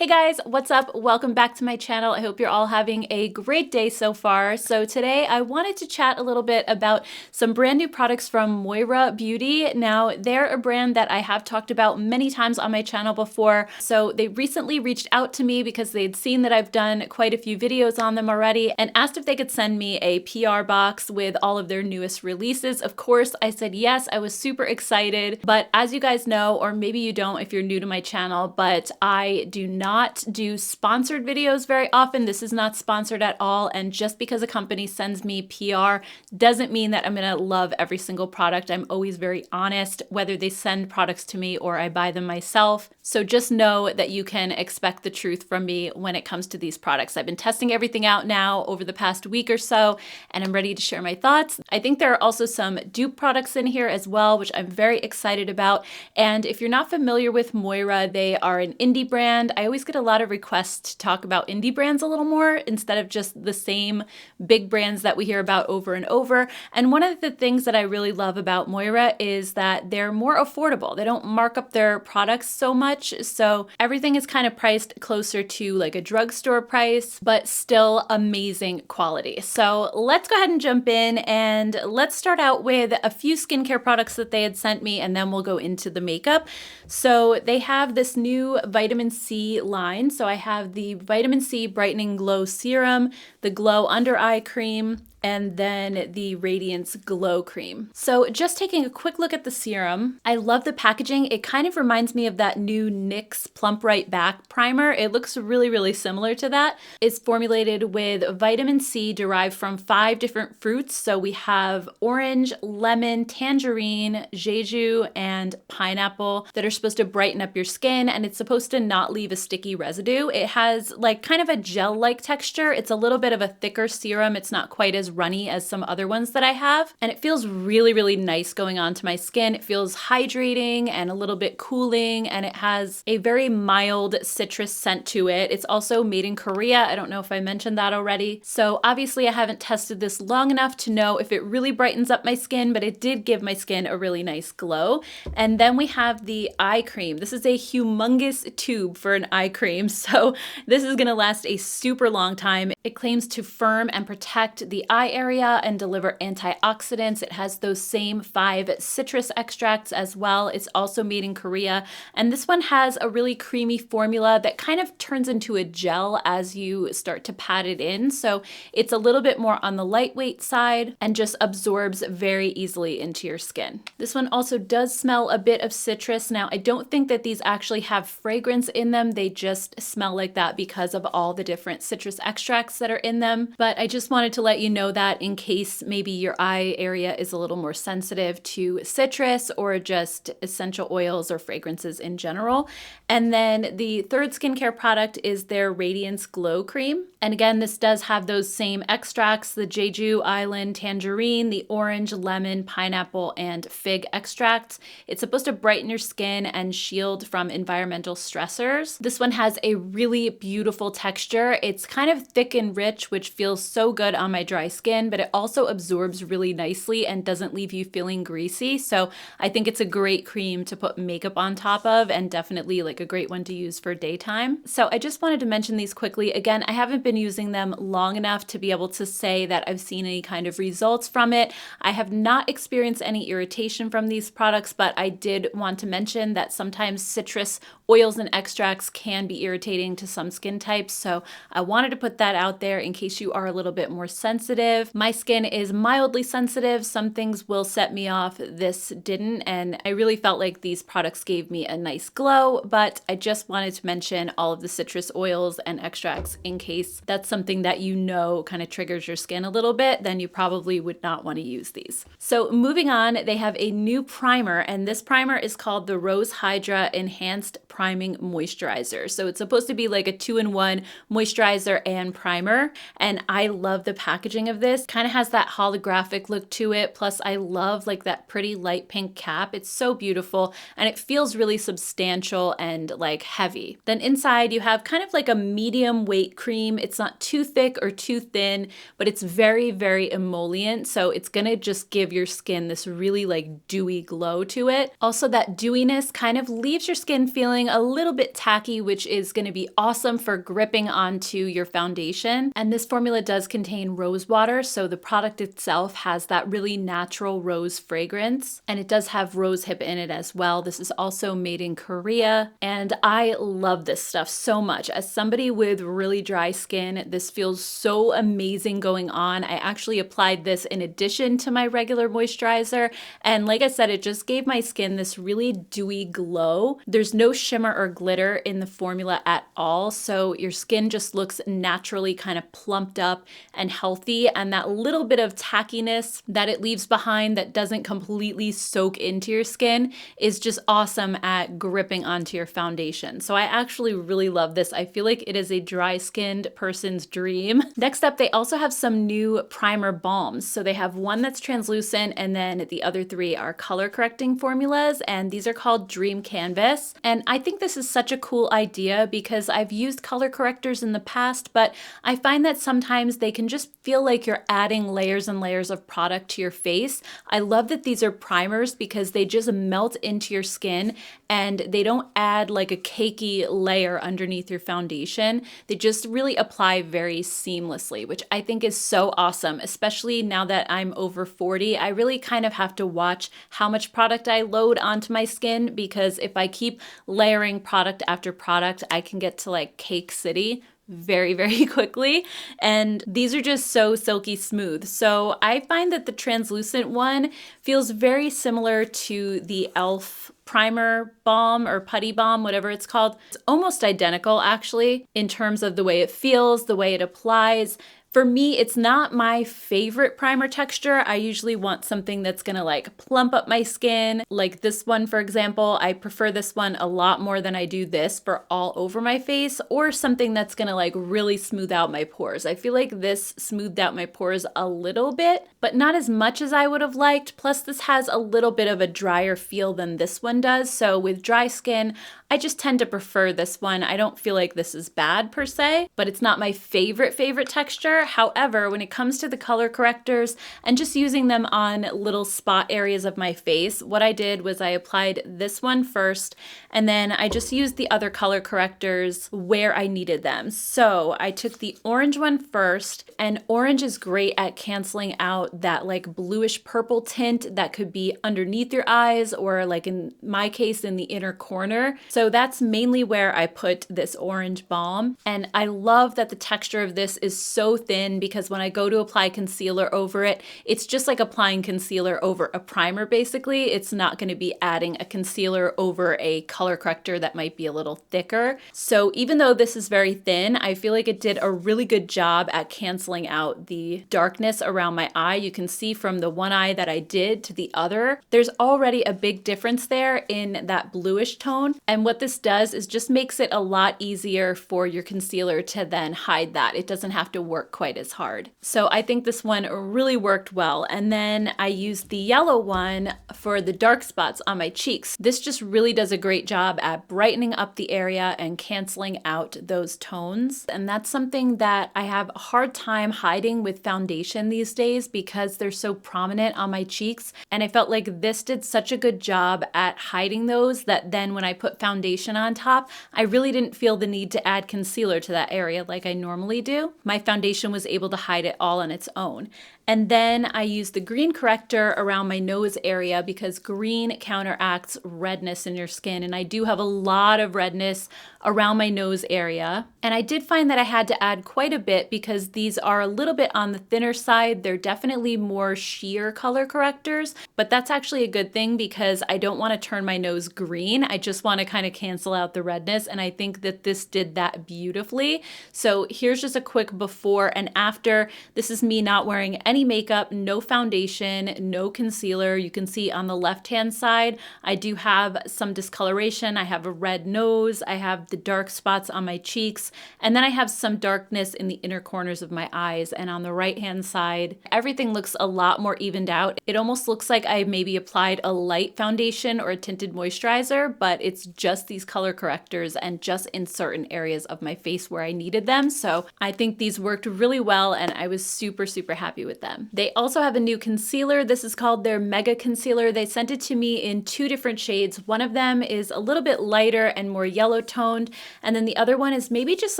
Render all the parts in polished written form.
Hey guys, what's up? Welcome back to my channel. I hope you're all having a great day so far. So today I wanted to chat a little bit about some brand new products from Moira Beauty. Now, they're a brand that I have talked about many times on my channel before. So they recently reached out to me because they'd seen that I've done quite a few videos on them already and asked if they could send me a PR box with all of their newest releases. Of course, I said yes. I was super excited. But as you guys know, or maybe you don't if you're new to my channel, but I do not do sponsored videos very often. This is not sponsored at all. And just because a company sends me PR doesn't mean that I'm gonna love every single product. I'm always very honest, whether they send products to me or I buy them myself. So just know that you can expect the truth from me when it comes to these products. I've been testing everything out now over the past week or so, and I'm ready to share my thoughts. I think there are also some dupe products in here as well, which I'm very excited about. And if you're not familiar with Moira, they are an indie brand. I always get a lot of requests to talk about indie brands a little more instead of just the same big brands that we hear about over and over. And one of the things that I really love about Moira is that they're more affordable. They don't mark up their products so much. So everything is kind of priced closer to like a drugstore price, but still amazing quality. So let's go ahead and jump in and let's start out with a few skincare products that they had sent me, and then we'll go into the makeup. So they have this new vitamin C line. So I have the Vitamin C Brightening Glow Serum, the Glow Under Eye Cream, and then the Radiance Glow Cream. So just taking a quick look at the serum, I love the packaging. It kind of reminds me of that new NYX Plump Right Back primer. It looks really, really similar to that. It's formulated with vitamin C derived from 5 different fruits. So we have orange, lemon, tangerine, jeju, and pineapple that are supposed to brighten up your skin, and it's supposed to not leave a sticky residue. It has like kind of a gel-like texture. It's a little bit of a thicker serum. It's not quite as runny as some other ones that I have. And it feels really, really nice going onto my skin. It feels hydrating and a little bit cooling, and it has a very mild citrus scent to it. It's also made in Korea. I don't know if I mentioned that already. So obviously I haven't tested this long enough to know if it really brightens up my skin, but it did give my skin a really nice glow. And then we have the eye cream. This is a humongous tube for an eye cream. So this is gonna last a super long time. It claims to firm and protect the eye area and deliver antioxidants. It has those same 5 citrus extracts as well. It's also made in Korea. And this one has a really creamy formula that kind of turns into a gel as you start to pat it in. So it's a little bit more on the lightweight side and just absorbs very easily into your skin. This one also does smell a bit of citrus. Now, I don't think that these actually have fragrance in them. They just smell like that because of all the different citrus extracts that are in them. But I just wanted to let you know that in case maybe your eye area is a little more sensitive to citrus or just essential oils or fragrances in general. And then the third skincare product is their Radiance Glow Cream. And again, this does have those same extracts, the jeju, island, tangerine, the orange, lemon, pineapple, and fig extracts. It's supposed to brighten your skin and shield from environmental stressors. This one has a really beautiful texture. It's kind of thick and rich, which feels so good on my dry skin, but it also absorbs really nicely and doesn't leave you feeling greasy. So I think it's a great cream to put makeup on top of, and definitely like a great one to use for daytime. So I just wanted to mention these quickly. Again, I haven't been using them long enough to be able to say that I've seen any kind of results from it. I have not experienced any irritation from these products, but I did want to mention that sometimes citrus oils and extracts can be irritating to some skin types. So I wanted to put that out there in case you are a little bit more sensitive. My skin is mildly sensitive. Some things will set me off. This didn't. And I really felt like these products gave me a nice glow, but I just wanted to mention all of the citrus oils and extracts in case that's something that you know kind of triggers your skin a little bit, then you probably would not want to use these. So moving on, they have a new primer, and this primer is called the Rose Hydra Enhanced Priming Moisturizer. So it's supposed to be like a 2-in-1 moisturizer and primer. And I love the packaging of of this. Kind of has that holographic look to it. Plus I love like that pretty light pink cap. It's so beautiful and it feels really substantial and like heavy. Then inside you have kind of like a medium weight cream. It's not too thick or too thin, but it's very, very emollient. So it's gonna just give your skin this really like dewy glow to it. Also that dewiness kind of leaves your skin feeling a little bit tacky, which is gonna be awesome for gripping onto your foundation. And this formula does contain rose water, so the product itself has that really natural rose fragrance, and it does have rose hip in it as well. This is also made in Korea, and I love this stuff so much. As somebody with really dry skin, this feels so amazing going on. I actually applied this in addition to my regular moisturizer, and like I said, it just gave my skin this really dewy glow. There's no shimmer or glitter in the formula at all, so your skin just looks naturally kind of plumped up and healthy, and that little bit of tackiness that it leaves behind that doesn't completely soak into your skin is just awesome at gripping onto your foundation. So I actually really love this. I feel like it is a dry skinned person's dream. Next up, they also have some new primer balms. So they have one that's translucent and then the other three are color correcting formulas, and these are called Dream Canvas. And I think this is such a cool idea because I've used color correctors in the past, but I find that sometimes they can just feel like you're adding layers and layers of product to your face. I love that these are primers because they just melt into your skin and they don't add like a cakey layer underneath your foundation. They just really apply very seamlessly, which I think is so awesome, especially now that I'm over 40. I really kind of have to watch how much product I load onto my skin because if I keep layering product after product, I can get to like cake city very, very quickly. And these are just so silky smooth. So I find that the translucent one feels very similar to the e.l.f. primer balm or putty balm, whatever it's called. It's almost identical actually in terms of the way it feels, the way it applies. For me, it's not my favorite primer texture. I usually want something that's gonna like plump up my skin. Like this one, for example, I prefer this one a lot more than I do this for all over my face, or something that's gonna like really smooth out my pores. I feel like this smoothed out my pores a little bit, but not as much as I would have liked. Plus this has a little bit of a drier feel than this one does. So with dry skin, I just tend to prefer this one. I don't feel like this is bad per se, but it's not my favorite texture. However, when it comes to the color correctors and just using them on little spot areas of my face, what I did was I applied this one first, and then I just used the other color correctors where I needed them. So I took the orange one first, and orange is great at canceling out that like bluish purple tint that could be underneath your eyes or like in my case in the inner corner. So that's mainly where I put this orange balm. And I love that the texture of this is so thin because when I go to apply concealer over it, it's just like applying concealer over a primer basically. It's not going to be adding a concealer over a color corrector that might be a little thicker. So even though this is very thin, I feel like it did a really good job at canceling out the darkness around my eye. You can see from the one eye that I did to the other, there's already a big difference there in that bluish tone. And what this does is just makes it a lot easier for your concealer to then hide that. It doesn't have to work quite as hard. So I think this one really worked well. And then I used the yellow one for the dark spots on my cheeks. This just really does a great job at brightening up the area and canceling out those tones. And that's something that I have a hard time hiding with foundation these days because they're so prominent on my cheeks. And I felt like this did such a good job at hiding those that then when I put foundation on top, I really didn't feel the need to add concealer to that area like I normally do. My foundation was able to hide it all on its own. And then I used the green corrector around my nose area because green counteracts redness in your skin. And I do have a lot of redness around my nose area. And I did find that I had to add quite a bit because these are a little bit on the thinner side. They're definitely more sheer color correctors, but that's actually a good thing because I don't want to turn my nose green. I just want to kind of cancel out the redness. And I think that this did that beautifully. So here's just a quick before and after. This is me not wearing any makeup, no foundation, no concealer. You can see on the left-hand side, I do have some discoloration. I have a red nose. I have the dark spots on my cheeks, and then I have some darkness in the inner corners of my eyes. And on the right hand side, everything looks a lot more evened out. It almost looks like I maybe applied a light foundation or a tinted moisturizer, but it's just these color correctors and just in certain areas of my face where I needed them. So I think these worked really well and I was super, super happy with them. They also have a new concealer. This is called their Mega Concealer. They sent it to me in 2 different shades. One of them is a little bit lighter and more yellow toned, and then the other one is maybe just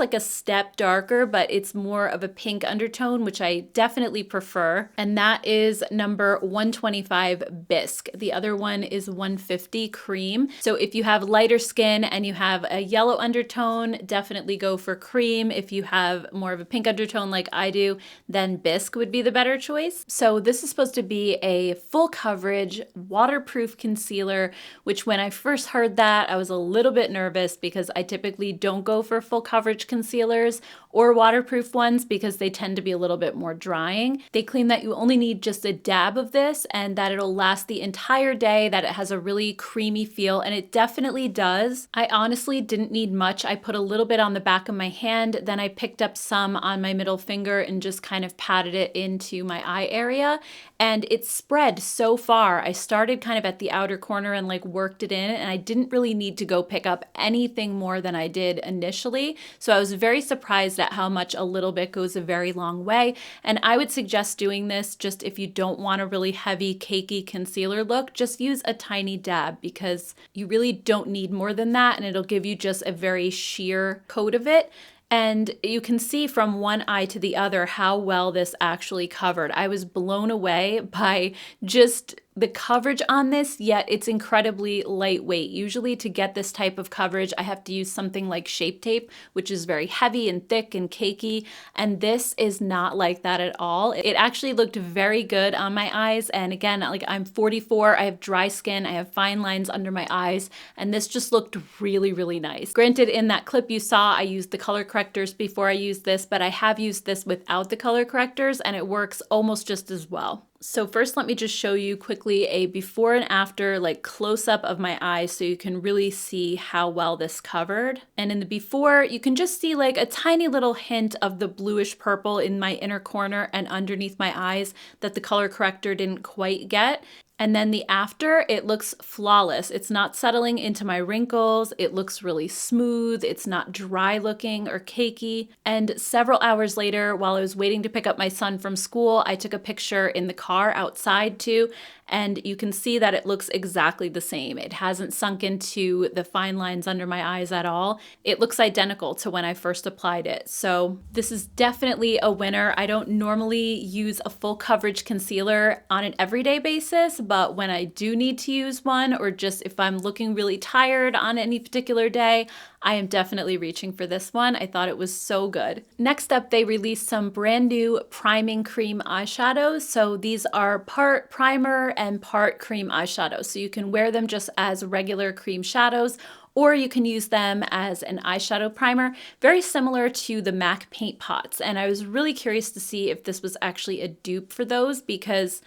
like a step darker, but it's more of a pink undertone, which I definitely prefer. And that is number 125 Bisque. The other one is 150 Cream. So if you have lighter skin and you have a yellow undertone, definitely go for Cream. If you have more of a pink undertone like I do, then Bisque would be the better choice. So this is supposed to be a full coverage, waterproof concealer, which when I first heard that, I was a little bit nervous because I typically don't go for full coverage concealers or waterproof ones because they tend to be a little bit more drying. They claim that you only need just a dab of this and that it'll last the entire day, that it has a really creamy feel, and it definitely does. I honestly didn't need much. I put a little bit on the back of my hand, then I picked up some on my middle finger and just kind of patted it into my eye area, and it spread so far. I started kind of at the outer corner and like worked it in, and I didn't really need to go pick up anything more than I did initially. So I was very surprised at how much a little bit goes a very long way. And I would suggest doing this just if you don't want a really heavy cakey concealer look, just use a tiny dab because you really don't need more than that, and it'll give you just a very sheer coat of it. And you can see from one eye to the other how well this actually covered. I was blown away by just the coverage on this, yet it's incredibly lightweight. Usually to get this type of coverage, I have to use something like Shape Tape, which is very heavy and thick and cakey, and this is not like that at all. It actually looked very good on my eyes, and again, like I'm 44, I have dry skin, I have fine lines under my eyes, and this just looked really, really nice. Granted, in that clip you saw, I used the color correctors before I used this, but I have used this without the color correctors, and it works almost just as well. So first, let me just show you quickly a before and after like close up of my eyes so you can really see how well this covered. And in the before, you can just see like a tiny little hint of the bluish purple in my inner corner and underneath my eyes that the color corrector didn't quite get. And then the after, it looks flawless. It's not settling into my wrinkles. It looks really smooth. It's not dry looking or cakey. And several hours later, while I was waiting to pick up my son from school, I took a picture in the car outside too. And you can see that it looks exactly the same. It hasn't sunk into the fine lines under my eyes at all. It looks identical to when I first applied it. So this is definitely a winner. I don't normally use a full coverage concealer on an everyday basis, but when I do need to use one, or just if I'm looking really tired on any particular day, I am definitely reaching for this one. I thought it was so good. Next up, they released some brand new priming cream eyeshadows. So these are part primer and part cream eyeshadows. So you can wear them just as regular cream shadows, or you can use them as an eyeshadow primer, very similar to the MAC paint pots. And I was really curious to see if this was actually a dupe for those, because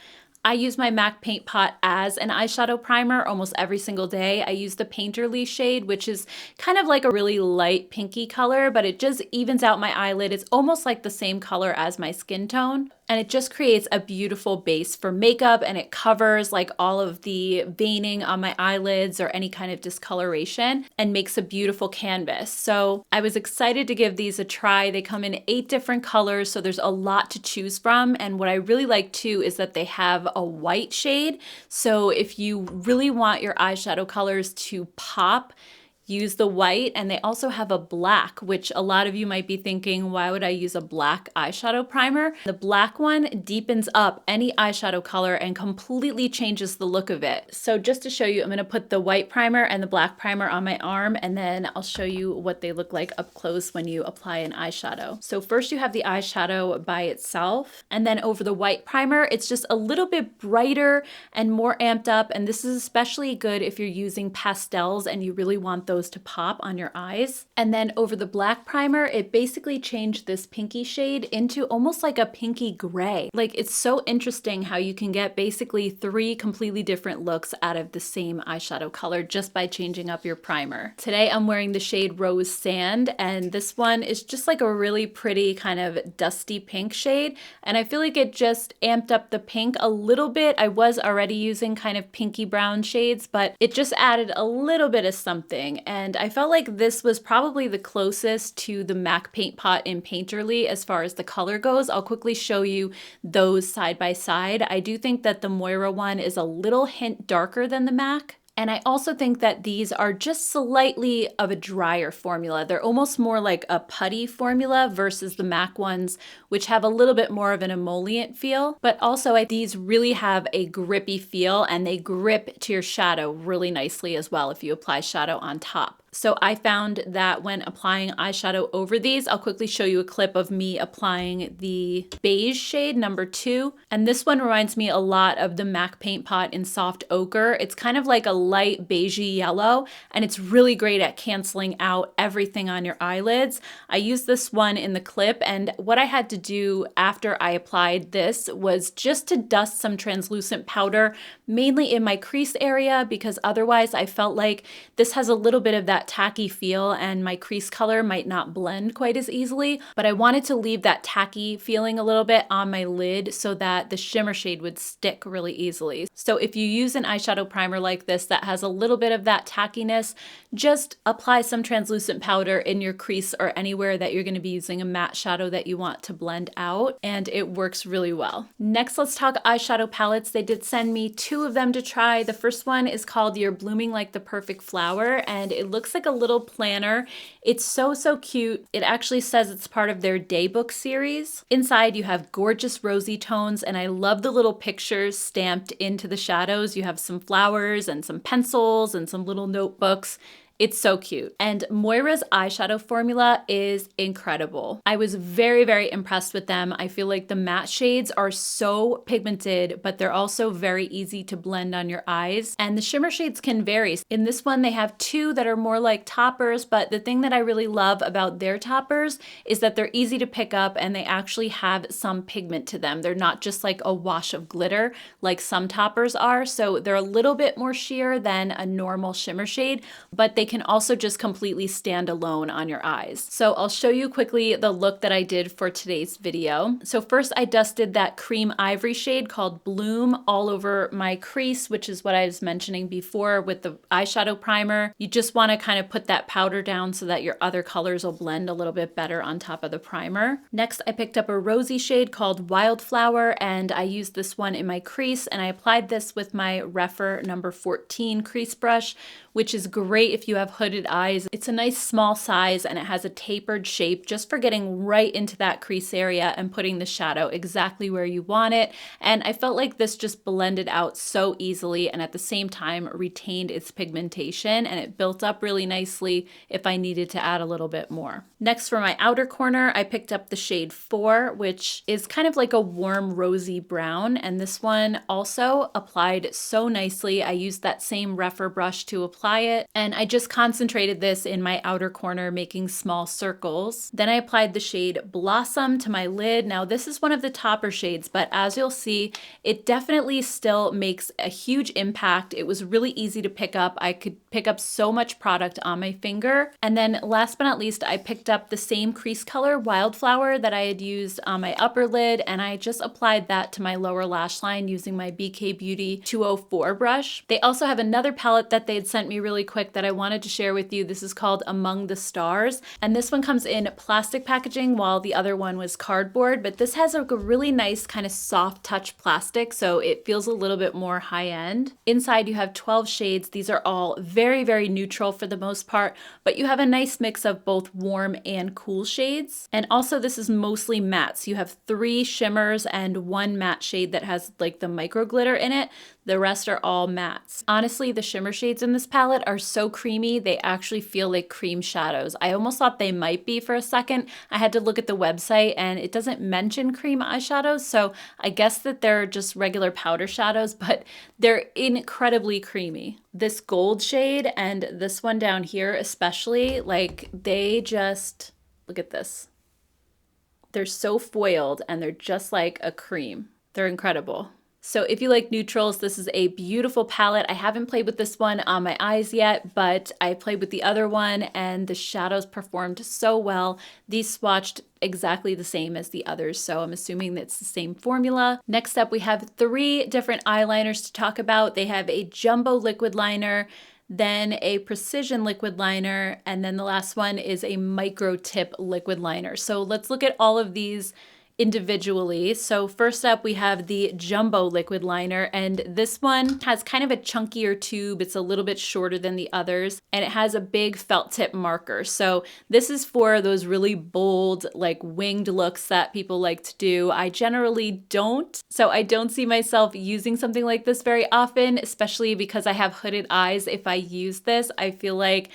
I use my MAC Paint Pot as an eyeshadow primer almost every single day. I use the Painterly shade, which is kind of like a really light pinky color, but it just evens out my eyelid. It's almost like the same color as my skin tone. And it just creates a beautiful base for makeup, and it covers like all of the veining on my eyelids or any kind of discoloration and makes a beautiful canvas. So I was excited to give these a try. They come in 8 different colors, so there's a lot to choose from. And what I really like too is that they have a white shade. So if you really want your eyeshadow colors to pop, use the white. And they also have a black, which a lot of you might be thinking, why would I use a black eyeshadow primer? The black one deepens up any eyeshadow color and completely changes the look of it. So just to show you, I'm going to put the white primer and the black primer on my arm, and then I'll show you what they look like up close when you apply an eyeshadow. So first you have the eyeshadow by itself, and then over the white primer, it's just a little bit brighter and more amped up. And this is especially good if you're using pastels and you really want those those to pop on your eyes. And then over the black primer, it basically changed this pinky shade into almost like a pinky gray. Like, it's so interesting how you can get basically 3 completely different looks out of the same eyeshadow color just by changing up your primer. Today I'm wearing the shade Rose Sand, and this one is just like a really pretty kind of dusty pink shade, and I feel like it just amped up the pink a little bit. I was already using kind of pinky brown shades, but it just added a little bit of something, and I felt like this was probably the closest to the MAC Paint Pot in Painterly as far as the color goes. I'll quickly show you those side by side. I do think that the Moira one is a little hint darker than the MAC. And I also think that these are just slightly of a drier formula. They're almost more like a putty formula versus the MAC ones, which have a little bit more of an emollient feel. But also these really have a grippy feel, and they grip to your shadow really nicely as well if you apply shadow on top. So I found that when applying eyeshadow over these, I'll quickly show you a clip of me applying the beige shade number 2. And this one reminds me a lot of the MAC Paint Pot in Soft Ochre. It's kind of like a light beigey yellow, and it's really great at canceling out everything on your eyelids. I used this one in the clip, and what I had to do after I applied this was just to dust some translucent powder, mainly in my crease area, because otherwise I felt like this has a little bit of that tacky feel and my crease color might not blend quite as easily, but I wanted to leave that tacky feeling a little bit on my lid so that the shimmer shade would stick really easily. So if you use an eyeshadow primer like this that has a little bit of that tackiness, just apply some translucent powder in your crease or anywhere that you're going to be using a matte shadow that you want to blend out, and it works really well. Next, let's talk eyeshadow palettes. They did send me 2 of them to try. The first one is called You're Blooming Like the Perfect Flower, and it looks like a little planner. It's so cute. It actually says it's part of their daybook series. Inside you have gorgeous rosy tones, and I love the little pictures stamped into the shadows. You have some flowers and some pencils and some little notebooks. It's so cute. And Moira's eyeshadow formula is incredible. I was very impressed with them. I feel like the matte shades are so pigmented, but they're also very easy to blend on your eyes. And the shimmer shades can vary. In this one, they have 2 that are more like toppers, but the thing that I really love about their toppers is that they're easy to pick up and they actually have some pigment to them. They're not just like a wash of glitter like some toppers are. So they're a little bit more sheer than a normal shimmer shade, but they can also just completely stand alone on your eyes. So I'll show you quickly the look that I did for today's video. So first I dusted that cream ivory shade called Bloom all over my crease, which is what I was mentioning before with the eyeshadow primer. You just want to kind of put that powder down so that your other colors will blend a little bit better on top of the primer. Next, I picked up a rosy shade called Wildflower, and I used this one in my crease, and I applied this with my Refer number 14 crease brush, which is great if you have hooded eyes. It's a nice small size and it has a tapered shape just for getting right into that crease area and putting the shadow exactly where you want it. And I felt like this just blended out so easily and at the same time retained its pigmentation, and it built up really nicely if I needed to add a little bit more. Next, for my outer corner, I picked up the shade 4, which is kind of like a warm rosy brown, and this one also applied so nicely. I used that same Refer brush to apply it, and I just concentrated this in my outer corner, making small circles. Then I applied the shade Blossom to my lid. Now this is one of the topper shades, but as you'll see, it definitely still makes a huge impact. It was really easy to pick up. I could pick up so much product on my finger. And then last but not least, I picked up the same crease color, Wildflower, that I had used on my upper lid, and I just applied that to my lower lash line using my BK Beauty 204 brush. They also have another palette that they had sent me really quick that I wanted to share with you. This is called Among the Stars, and this one comes in plastic packaging while the other one was cardboard, but this has a really nice kind of soft touch plastic, so it feels a little bit more high-end. Inside you have 12 shades. These are all very neutral for the most part, but you have a nice mix of both warm and cool shades. And also this is mostly mattes. You have 3 shimmers and 1 matte shade that has like the micro glitter in it. The rest are all mattes. Honestly, the shimmer shades in this palette are so creamy, they actually feel like cream shadows. I almost thought they might be for a second. I had to look at the website and it doesn't mention cream eyeshadows, so I guess that they're just regular powder shadows, but they're incredibly creamy. This gold shade and this one down here especially, like they just, look at this. They're so foiled and they're just like a cream. They're incredible. So if you like neutrals, this is a beautiful palette. I haven't played with this one on my eyes yet, but I played with the other one and the shadows performed so well. These swatched exactly the same as the others, so I'm assuming that it's the same formula. Next up, we have 3 different eyeliners to talk about. They have a jumbo liquid liner, then a precision liquid liner, and then the last one is a micro tip liquid liner. So let's look at all of these individually. So first up, we have the jumbo liquid liner, and this one has kind of a chunkier tube. It's a little bit shorter than the others, and it has a big felt tip marker. So this is for those really bold, like winged looks that people like to do. I generally don't, so I don't see myself using something like this very often, especially because I have hooded eyes. If I use this, I feel like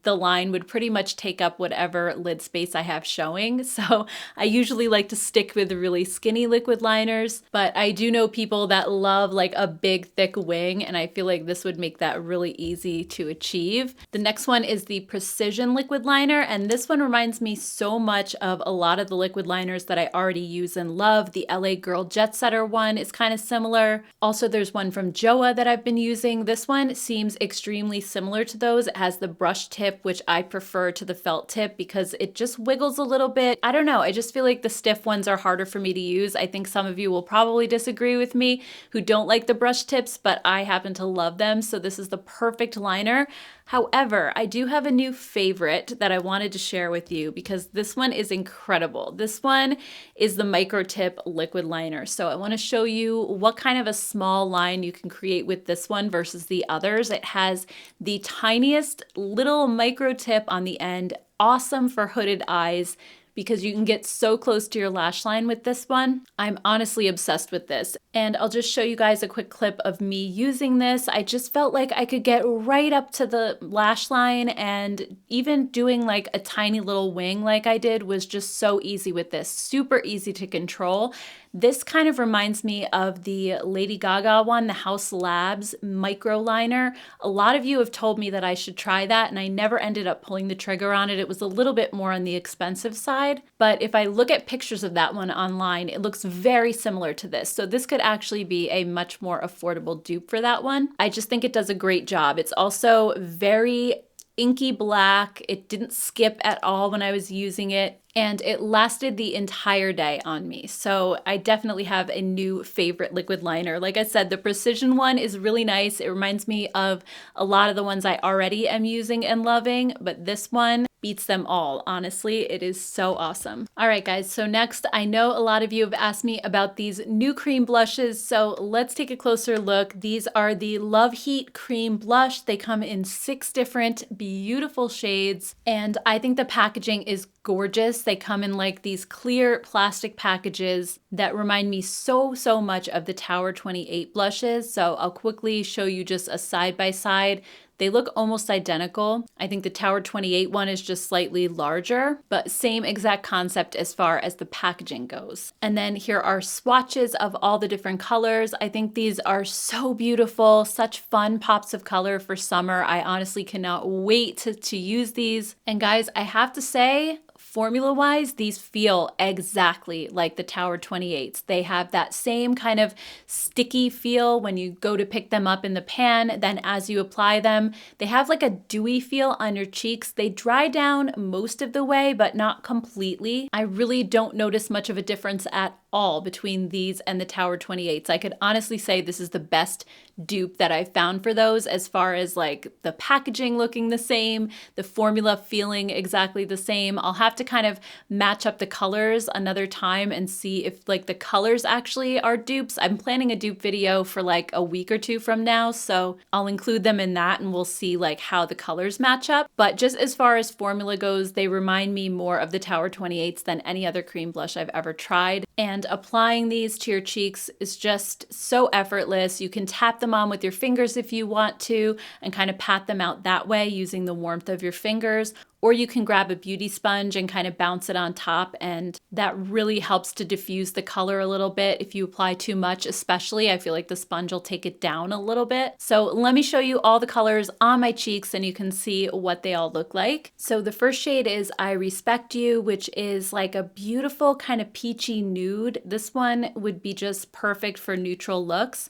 the line would pretty much take up whatever lid space I have showing. So I usually like to stick with really skinny liquid liners, but I do know people that love like a big thick wing, and I feel like this would make that really easy to achieve. The next one is the precision liquid liner, and this one reminds me so much of a lot of the liquid liners that I already use and love. The LA Girl Jet Setter one is kind of similar. Also, there's one from Joa that I've been using. This one seems extremely similar to those. It has the brush tip, which I prefer to the felt tip because it just wiggles a little bit. I don't know, I just feel like the stiff ones are harder for me to use. I think some of you will probably disagree with me who don't like the brush tips, but I happen to love them, so this is the perfect liner. However, I do have a new favorite that I wanted to share with you because this one is incredible. This one is the micro tip liquid liner. So I want to show you what kind of a small line you can create with this one versus the others. It has the tiniest little micro tip on the end, awesome for hooded eyes, because you can get so close to your lash line with this one. I'm honestly obsessed with this. And I'll just show you guys a quick clip of me using this. I just felt like I could get right up to the lash line, and even doing like a tiny little wing like I did was just so easy with this. Super easy to control. This kind of reminds me of the Lady Gaga one, the House Labs micro liner. A lot of you have told me that I should try that, and I never ended up pulling the trigger on it. It was a little bit more on the expensive side, but if I look at pictures of that one online, it looks very similar to this. So this could actually be a much more affordable dupe for that one. I just think it does a great job. It's also very inky black. It didn't skip at all when I was using it, and it lasted the entire day on me. So I definitely have a new favorite liquid liner. Like I said, the precision one is really nice. It reminds me of a lot of the ones I already am using and loving, but this one beats them all. Honestly, it is so awesome. All right, guys, so next, I know a lot of you have asked me about these new cream blushes, so let's take a closer look. These are the Loveheat Cream Blush. They come in 6 different beautiful shades, and I think the packaging is gorgeous. They come in like these clear plastic packages that remind me so much of the Tower 28 blushes. So I'll quickly show you just a side by side. They look almost identical. I think the Tower 28 one is just slightly larger, but same exact concept as far as the packaging goes. And then here are swatches of all the different colors. I think these are so beautiful, such fun pops of color for summer. I honestly cannot wait to use these. And guys, I have to say, formula-wise, these feel exactly like the Tower 28s. They have that same kind of sticky feel when you go to pick them up in the pan. Then as you apply them, they have like a dewy feel on your cheeks. They dry down most of the way, but not completely. I really don't notice much of a difference at all between these and the Tower 28s. I could honestly say this is the best dupe that I've found for those, as far as like the packaging looking the same, the formula feeling exactly the same. I'll have to kind of match up the colors another time and see if like the colors actually are dupes. I'm planning a dupe video for like a week or two from now, so I'll include them in that and we'll see like how the colors match up. But just as far as formula goes, they remind me more of the Tower 28s than any other cream blush I've ever tried. And applying these to your cheeks is just so effortless. You can tap them on with your fingers if you want to and kind of pat them out that way using the warmth of your fingers. Or you can grab a beauty sponge and kind of bounce it on top, and that really helps to diffuse the color a little bit. If you apply too much, especially, I feel like the sponge will take it down a little bit. So let me show you all the colors on my cheeks and you can see what they all look like. So the first shade is I Respect You, which is like a beautiful kind of peachy nude. This one would be just perfect for neutral looks.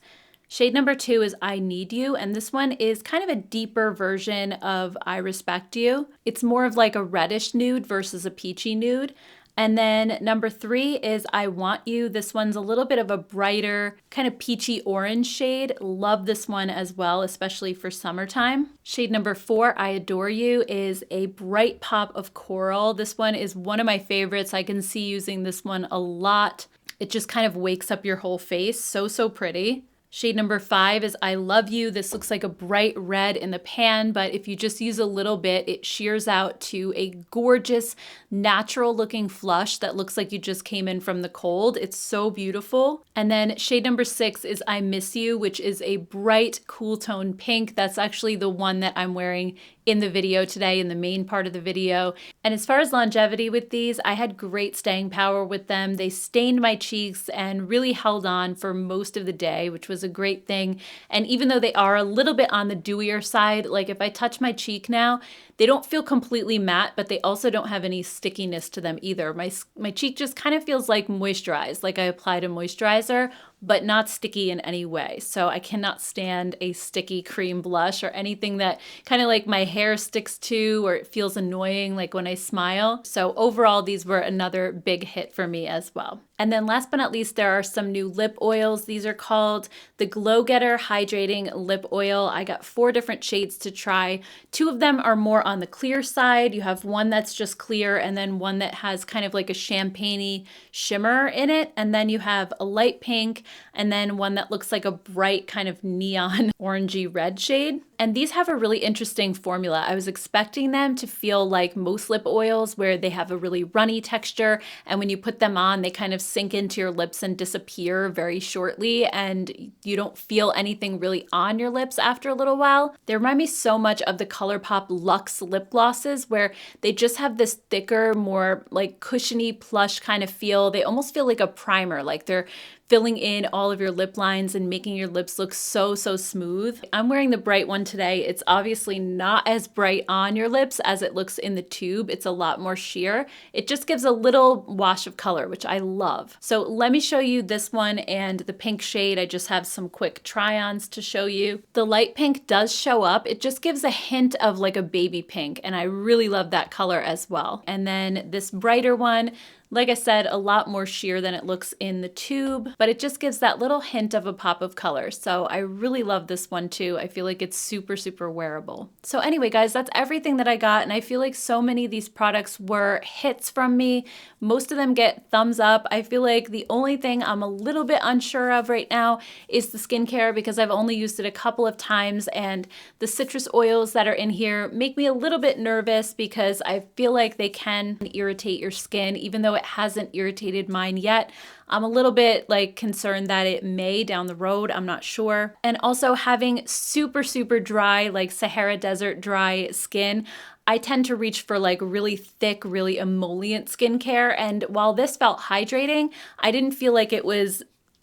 Shade number 2 is I Need You, and this one is kind of a deeper version of I Respect You. It's more of like a reddish nude versus a peachy nude. And then number 3 is I Want You. This one's a little bit of a brighter, kind of peachy orange shade. Love this one as well, especially for summertime. Shade number 4, I Adore You, is a bright pop of coral. This one is one of my favorites. I can see using this one a lot. It just kind of wakes up your whole face. So pretty. Shade number 5 is I Love You. This looks like a bright red in the pan, but if you just use a little bit, it shears out to a gorgeous, natural looking flush that looks like you just came in from the cold. It's so beautiful. And then shade number 6 is I Miss You, which is a bright, cool tone pink. That's actually the one that I'm wearing in the video today, in the main part of the video. And as far as longevity with these, I had great staying power with them. They stained my cheeks and really held on for most of the day, which was a great thing. And even though they are a little bit on the dewier side, like if I touch my cheek now, they don't feel completely matte, but they also don't have any stickiness to them either. My cheek just kind of feels like moisturized, like I applied a moisturizer, but not sticky in any way. So I cannot stand a sticky cream blush or anything that kind of like my hair sticks to or it feels annoying like when I smile. So overall, these were another big hit for me as well. And then last but not least, there are some new lip oils. These are called the Glow Getter Hydrating Lip Oil. I got 4 different shades to try. 2 of them are more on the clear side. You have one that's just clear and then one that has kind of like a champagne-y shimmer in it. And then you have a light pink and then one that looks like a bright kind of neon orangey red shade. And these have a really interesting formula. I was expecting them to feel like most lip oils where they have a really runny texture, and when you put them on, they kind of sink into your lips and disappear very shortly, and you don't feel anything really on your lips after a little while. They remind me so much of the ColourPop Luxe lip glosses where they just have this thicker, more like cushiony, plush kind of feel. They almost feel like a primer, like they're filling in all of your lip lines and making your lips look so smooth. I'm wearing the bright one today. It's obviously not as bright on your lips as it looks in the tube. It's a lot more sheer. It just gives a little wash of color, which I love. So let me show you this one and the pink shade. I just have some quick try-ons to show you. The light pink does show up. It just gives a hint of like a baby pink, and I really love that color as well. And then this brighter one, like I said, a lot more sheer than it looks in the tube, but it just gives that little hint of a pop of color. So I really love this one too. I feel like it's super wearable. So anyway, guys, that's everything that I got. And I feel like so many of these products were hits from me. Most of them get thumbs up. I feel like the only thing I'm a little bit unsure of right now is the skincare, because I've only used it a couple of times, and the citrus oils that are in here make me a little bit nervous because I feel like they can irritate your skin, even though it hasn't irritated mine yet. I'm a little bit like concerned that it may down the road. I'm not sure. And also having super dry, like Sahara Desert dry skin, I tend to reach for like really thick, really emollient skincare. And while this felt hydrating, I didn't feel like it was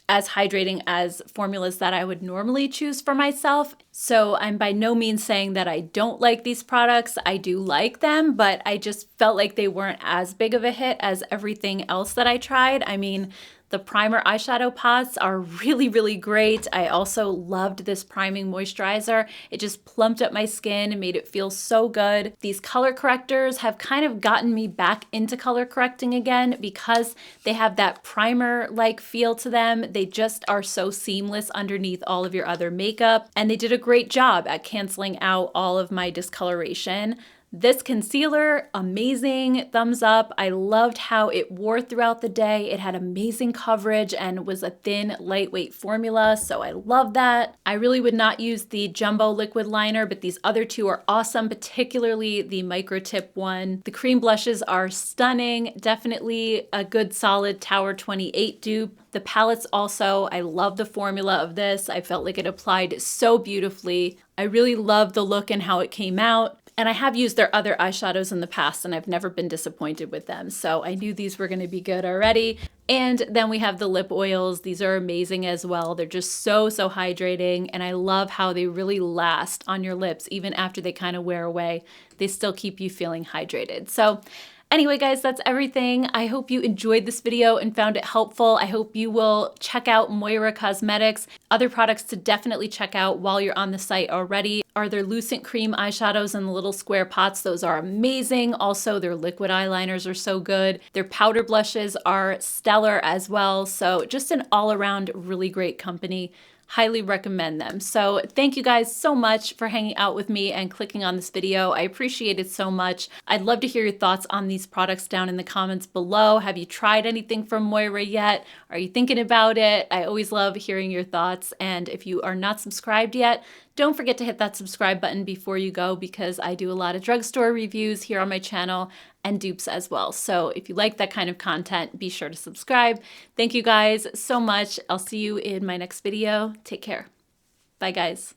as hydrating as formulas that I would normally choose for myself. So I'm by no means saying that I don't like these products. I do like them, but I just felt like they weren't as big of a hit as everything else that I tried. I mean, the primer eyeshadow pots are really great. I also loved this priming moisturizer. It just plumped up my skin and made it feel so good. These color correctors have kind of gotten me back into color correcting again because they have that primer-like feel to them. They just are so seamless underneath all of your other makeup, and they did a great job at canceling out all of my discoloration. This concealer, amazing, thumbs up. I loved how it wore throughout the day. It had amazing coverage and was a thin, lightweight formula, so I love that. I really would not use the jumbo liquid liner, but these other two are awesome, particularly the micro tip one. The cream blushes are stunning, definitely a good solid Tower 28 dupe. The palettes also, I love the formula of this. I felt like it applied so beautifully. I really love the look and how it came out. And I have used their other eyeshadows in the past and I've never been disappointed with them. So I knew these were gonna be good already. And then we have the lip oils. These are amazing as well. They're just so hydrating. And I love how they really last on your lips even after they kind of wear away. They still keep you feeling hydrated. So anyway, guys, that's everything. I hope you enjoyed this video and found it helpful. I hope you will check out Moira Cosmetics. Other products to definitely check out while you're on the site already are their Lucent Cream eyeshadows in the little square pots. Those are amazing. Also, their liquid eyeliners are so good. Their powder blushes are stellar as well. So just an all-around really great company. Highly recommend them. So thank you guys so much for hanging out with me and clicking on this video. I appreciate it so much. I'd love to hear your thoughts on these products down in the comments below. Have you tried anything from Moira yet? Are you thinking about it? I always love hearing your thoughts. And if you are not subscribed yet, don't forget to hit that subscribe button before you go because I do a lot of drugstore reviews here on my channel and dupes as well. So if you like that kind of content, be sure to subscribe. Thank you guys so much. I'll see you in my next video. Take care. Bye, guys.